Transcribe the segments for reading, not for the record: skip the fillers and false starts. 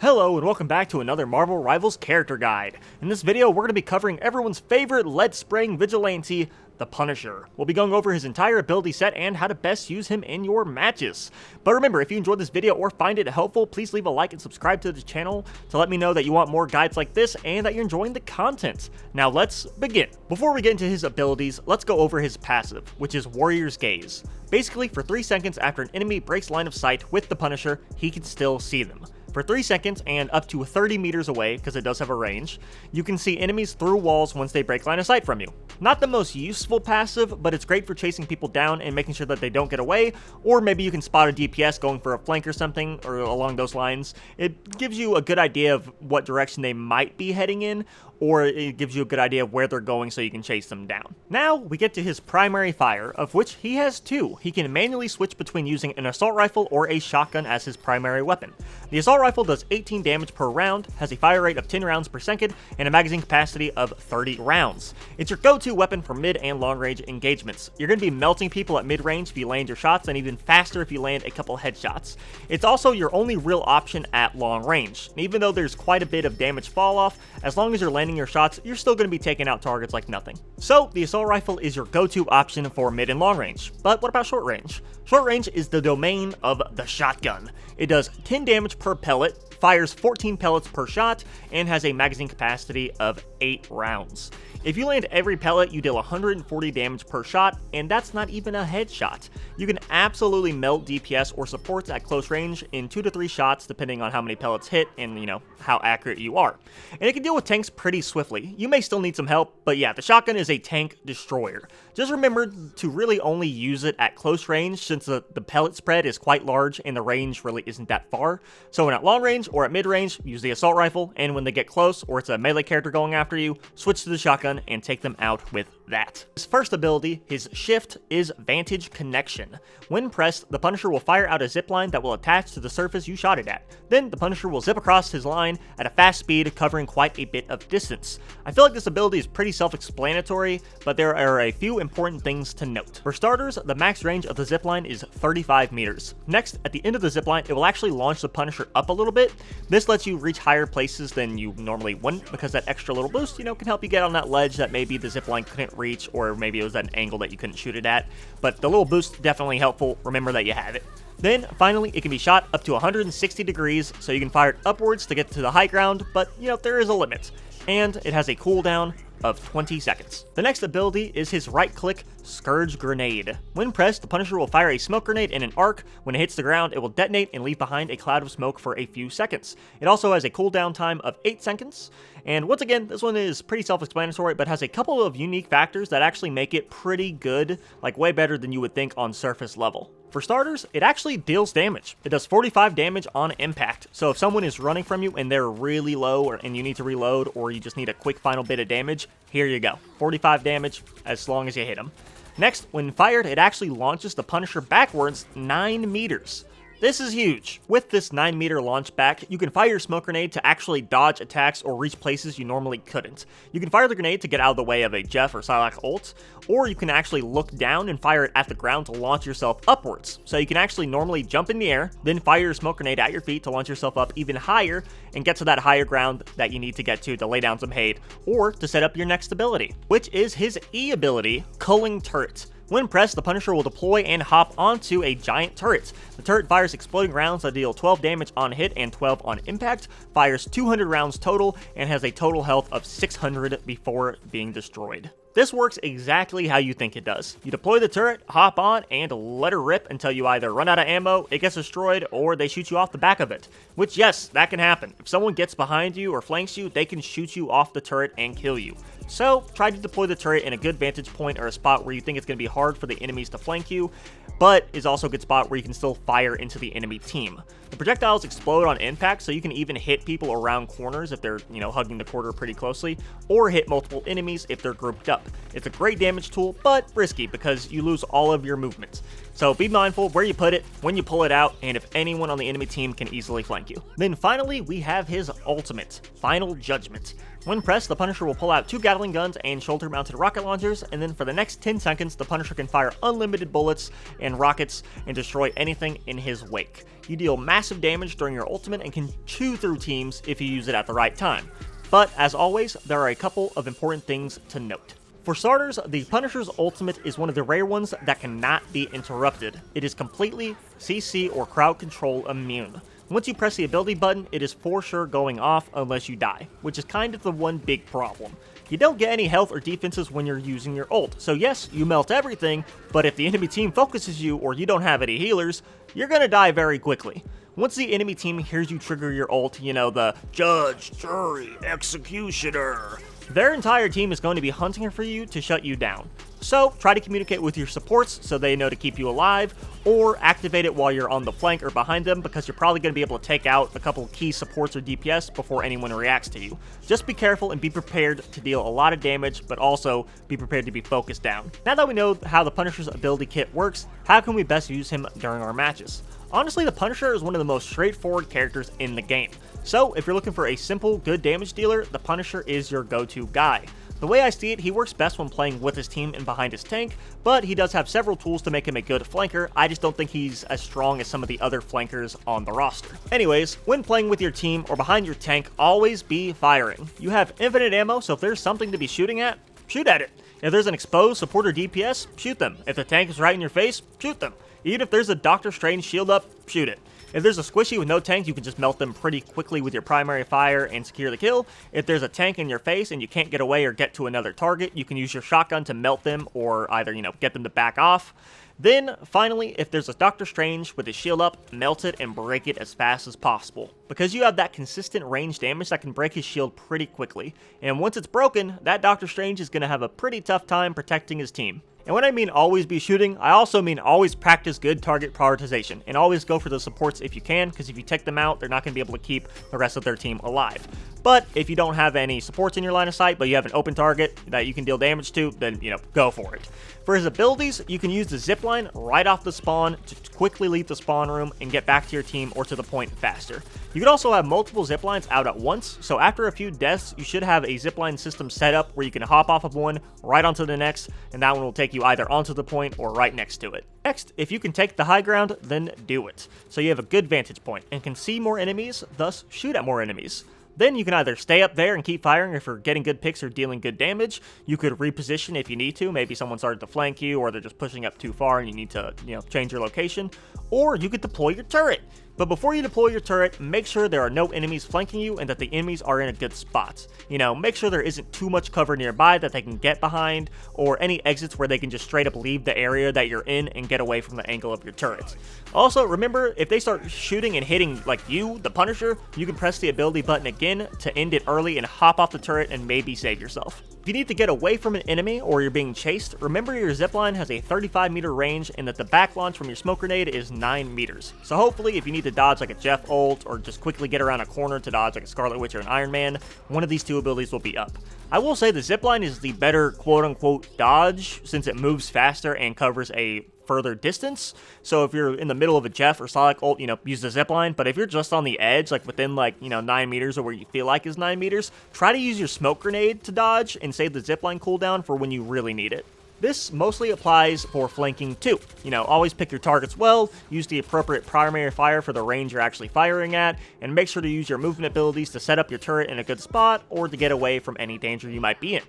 Hello and welcome back to another Marvel Rivals character guide. In this video, we're going to be covering everyone's favorite lead-spraying vigilante, the Punisher. We'll be going over his entire ability set and how to best use him in your matches. But remember, if you enjoyed this video or find it helpful, please leave a like and subscribe to the channel to let me know that you want more guides like this and that you're enjoying the content. Now let's begin. Before we get into his abilities, let's go over his passive, which is Warrior's Gaze. Basically, for 3 seconds after an enemy breaks line of sight with the Punisher, he can still see them. For 3 seconds and up to 30 meters away, because it does have a range, you can see enemies through walls once they break line of sight from you. Not the most useful passive, but it's great for chasing people down and making sure that they don't get away, or maybe you can spot a DPS going for a flank or something, or along those lines. It gives you a good idea of what direction they might be heading in, or it gives you a good idea of where they're going so you can chase them down. Now, we get to his primary fire, of which he has 2. He can manually switch between using an assault rifle or a shotgun as his primary weapon. The assault rifle does 18 damage per round, has a fire rate of 10 rounds per second, and a magazine capacity of 30 rounds. It's your go-to weapon for mid and long range engagements. You're going to be melting people at mid-range if you land your shots, and even faster if you land a couple headshots. It's also your only real option at long range. Even though there's quite a bit of damage fall off, as long as you're landing your shots, you're still going to be taking out targets like nothing. So the assault rifle is your go-to option for mid and long range. But what about short range? Short range is the domain of the shotgun. It does 10 damage per pellet, fires 14 pellets per shot, and has a magazine capacity of 8 rounds. If you land every pellet, you deal 140 damage per shot, and that's not even a headshot. You can absolutely melt DPS or supports at close range in 2 to 3 shots, depending on how many pellets hit and, how accurate you are. And it can deal with tanks pretty swiftly. You may still need some help, but yeah, the shotgun is a tank destroyer. Just remember to really only use it at close range, since the pellet spread is quite large and the range really isn't that far. So when at long range or at mid range, use the assault rifle, and when they get close or it's a melee character going after you, switch to the shotgun and take them out with that. His first ability, his shift, is Vantage Connection. When pressed, the Punisher will fire out a zipline that will attach to the surface you shot it at. Then the Punisher will zip across his line at a fast speed, covering quite a bit of distance. I feel like this ability is pretty self-explanatory, but there are a few important things to note. For starters, the max range of the zipline is 35 meters. Next, at the end of the zipline, it will actually launch the Punisher up a little bit. This lets you reach higher places than you normally wouldn't, because that extra little boost, can help you get on that ledge that maybe the zipline couldn't reach, or maybe it was at an angle that you couldn't shoot it at. But the little boost, definitely helpful. Remember that you have it. Then, finally, it can be shot up to 160 degrees, so you can fire it upwards to get to the high ground, but, there is a limit. And it has a cooldown of 20 seconds. The next ability is his right-click Scourge Grenade. When pressed, the Punisher will fire a smoke grenade in an arc. When it hits the ground, it will detonate and leave behind a cloud of smoke for a few seconds. It also has a cooldown time of 8 seconds. And once again, this one is pretty self-explanatory, but has a couple of unique factors that actually make it pretty good, like way better than you would think on surface level. For starters, it actually deals damage. It does 45 damage on impact, so if someone is running from you and they're really low and you need to reload, or you just need a quick final bit of damage, here you go. 45 damage as long as you hit them. Next, when fired, it actually launches the Punisher backwards 9 meters. This is huge. With this 9-meter launch back, you can fire your smoke grenade to actually dodge attacks or reach places you normally couldn't. You can fire the grenade to get out of the way of a Jeff or Psylocke ult, or you can actually look down and fire it at the ground to launch yourself upwards. So you can actually normally jump in the air, then fire your smoke grenade at your feet to launch yourself up even higher and get to that higher ground that you need to get to lay down some hate, or to set up your next ability, which is his E ability, Culling Turret. When pressed, the Punisher will deploy and hop onto a giant turret. The turret fires exploding rounds that deal 12 damage on hit and 12 on impact, fires 200 rounds total, and has a total health of 600 before being destroyed. This works exactly how you think it does. You deploy the turret, hop on, and let her rip until you either run out of ammo, it gets destroyed, or they shoot you off the back of it. Which, yes, that can happen. If someone gets behind you or flanks you, they can shoot you off the turret and kill you. So, try to deploy the turret in a good vantage point or a spot where you think it's going to be hard for the enemies to flank you, but is also a good spot where you can still fire into the enemy team. The projectiles explode on impact, so you can even hit people around corners if they're, hugging the quarter pretty closely, or hit multiple enemies if they're grouped up. It's a great damage tool, but risky because you lose all of your movement. So be mindful of where you put it, when you pull it out, and if anyone on the enemy team can easily flank you. Then finally, we have his ultimate, Final Judgment. When pressed, the Punisher will pull out 2 Gatling Gatling guns and shoulder-mounted rocket launchers, and then for the next 10 seconds, the Punisher can fire unlimited bullets and rockets and destroy anything in his wake. You deal massive damage during your ultimate and can chew through teams if you use it at the right time. But as always, there are a couple of important things to note. For starters, the Punisher's ultimate is one of the rare ones that cannot be interrupted. It is completely CC or crowd control immune. Once you press the ability button, it is for sure going off unless you die, which is kind of the one big problem. You don't get any health or defenses when you're using your ult, so yes, you melt everything, but if the enemy team focuses you or you don't have any healers, you're gonna die very quickly. Once the enemy team hears you trigger your ult, you know, the Judge, Jury, Executioner, their entire team is going to be hunting for you to shut you down. So try to communicate with your supports so they know to keep you alive, or activate it while you're on the flank or behind them, because you're probably going to be able to take out a couple of key supports or DPS before anyone reacts to you. Just be careful and be prepared to deal a lot of damage, but also be prepared to be focused down. Now that we know how the Punisher's ability kit works, how can we best use him during our matches? Honestly, the Punisher is one of the most straightforward characters in the game. So if you're looking for a simple, good damage dealer, the Punisher is your go-to guy. The way I see it, he works best when playing with his team and behind his tank, but he does have several tools to make him a good flanker. I just don't think he's as strong as some of the other flankers on the roster. Anyways, when playing with your team or behind your tank, always be firing. You have infinite ammo, so if there's something to be shooting at, shoot at it. If there's an exposed support or DPS, shoot them. If the tank is right in your face, shoot them. Even if there's a Doctor Strange shield up, shoot it. If there's a squishy with no tank, you can just melt them pretty quickly with your primary fire and secure the kill. If there's a tank in your face and you can't get away or get to another target, you can use your shotgun to melt them or either, get them to back off. Then, finally, if there's a Doctor Strange with his shield up, melt it and break it as fast as possible. Because you have that consistent range damage that can break his shield pretty quickly. And once it's broken, that Doctor Strange is going to have a pretty tough time protecting his team. And when I mean always be shooting, I also mean always practice good target prioritization, and always go for the supports if you can, because if you take them out, they're not going to be able to keep the rest of their team alive. But if you don't have any supports in your line of sight, but you have an open target that you can deal damage to, then, go for it. For his abilities, you can use the zipline right off the spawn to quickly leave the spawn room and get back to your team or to the point faster. You can also have multiple ziplines out at once, so after a few deaths, you should have a zipline system set up where you can hop off of one, right onto the next, and that one will take you either onto the point or right next to it. Next, if you can take the high ground, then do it. So you have a good vantage point and can see more enemies, thus shoot at more enemies. Then you can either stay up there and keep firing if you're getting good picks or dealing good damage. You could reposition if you need to. Maybe someone started to flank you or they're just pushing up too far and you need to, change your location. Or you could deploy your turret. But before you deploy your turret, make sure there are no enemies flanking you and that the enemies are in a good spot. Make sure there isn't too much cover nearby that they can get behind, or any exits where they can just straight up leave the area that you're in and get away from the angle of your turret. Also, remember, if they start shooting and hitting like you, the Punisher, you can press the ability button again to end it early and hop off the turret and maybe save yourself. If you need to get away from an enemy or you're being chased, remember your zipline has a 35-meter range and that the back launch from your smoke grenade is 9 meters. So hopefully if you need to dodge like a Jeff ult or just quickly get around a corner to dodge like a Scarlet Witch or an Iron Man, one of these two abilities will be up. I will say the zipline is the better quote-unquote dodge since it moves faster and covers a further distance. So if you're in the middle of a Jeff or Sonic ult, use the zipline. But if you're just on the edge, like within 9 meters or where you feel like is 9 meters, try to use your smoke grenade to dodge and save the zipline cooldown for when you really need it. This mostly applies for flanking too. Always pick your targets well, use the appropriate primary fire for the range you're actually firing at, and make sure to use your movement abilities to set up your turret in a good spot or to get away from any danger you might be in.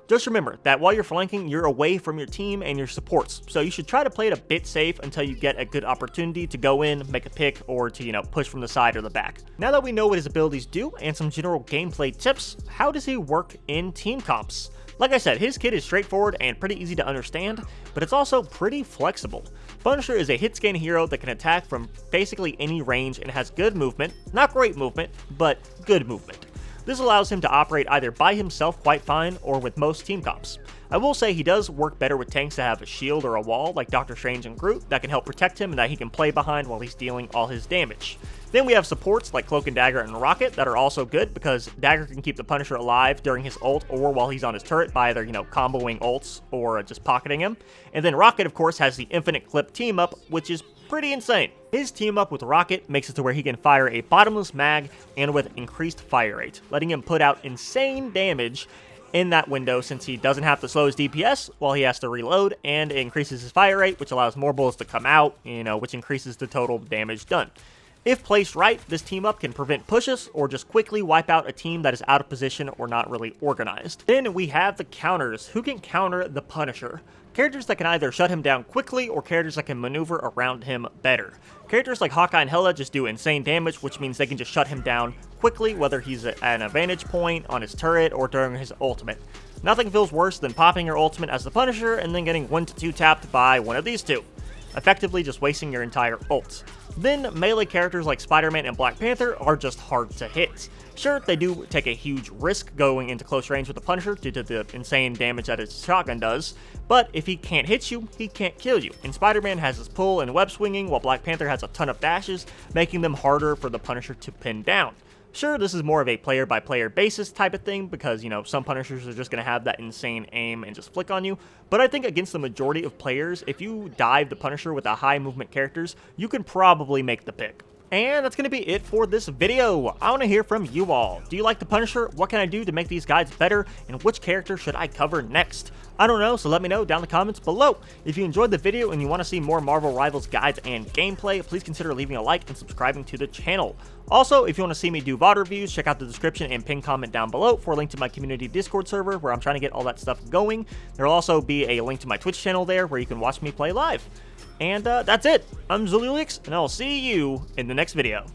Just remember that while you're flanking, you're away from your team and your supports, so you should try to play it a bit safe until you get a good opportunity to go in, make a pick, or to, push from the side or the back. Now that we know what his abilities do and some general gameplay tips, how does he work in team comps? Like I said, his kit is straightforward and pretty easy to understand, but it's also pretty flexible. Punisher is a hit scan hero that can attack from basically any range and has good movement, not great movement, but good movement. This allows him to operate either by himself quite fine or with most team comps. I will say he does work better with tanks that have a shield or a wall like Doctor Strange and Groot that can help protect him and that he can play behind while he's dealing all his damage. Then we have supports like Cloak and Dagger and Rocket that are also good because Dagger can keep the Punisher alive during his ult or while he's on his turret by either, comboing ults or just pocketing him. And then Rocket, of course, has the infinite clip team up, which is pretty insane. His team up with Rocket makes it to where he can fire a bottomless mag and with increased fire rate, letting him put out insane damage in that window since he doesn't have to slow his DPS while he has to reload, and it increases his fire rate, which allows more bullets to come out, which increases the total damage done. If placed right, this team up can prevent pushes or just quickly wipe out a team that is out of position or not really organized. Then we have the counters, who can counter the Punisher. Characters that can either shut him down quickly or characters that can maneuver around him better. Characters like Hawkeye and Hela just do insane damage, which means they can just shut him down quickly, whether he's at an vantage point, on his turret, or during his ultimate. Nothing feels worse than popping your ultimate as the Punisher and then getting 1 to 2 tapped by one of these two, effectively just wasting your entire ult. Then melee characters like Spider-Man and Black Panther are just hard to hit. Sure, they do take a huge risk going into close range with the Punisher due to the insane damage that his shotgun does, but if he can't hit you, he can't kill you. And Spider-Man has his pull and web swinging, while Black Panther has a ton of dashes, making them harder for the Punisher to pin down. Sure, this is more of a player-by-player basis type of thing because, some Punishers are just going to have that insane aim and just flick on you, but I think against the majority of players, if you dive the Punisher with a high movement characters, you can probably make the pick. And that's going to be it for this video. I want to hear from you all. Do you like the Punisher? What can I do to make these guides better? And which character should I cover next? I don't know, so let me know down in the comments below. If you enjoyed the video and you want to see more Marvel Rivals guides and gameplay, please consider leaving a like and subscribing to the channel. Also, if you want to see me do VOD reviews, check out the description and pinned comment down below for a link to my community Discord server where I'm trying to get all that stuff going. There will also be a link to my Twitch channel there where you can watch me play live. And that's it. I'm Zululix, and I'll see you in the next video.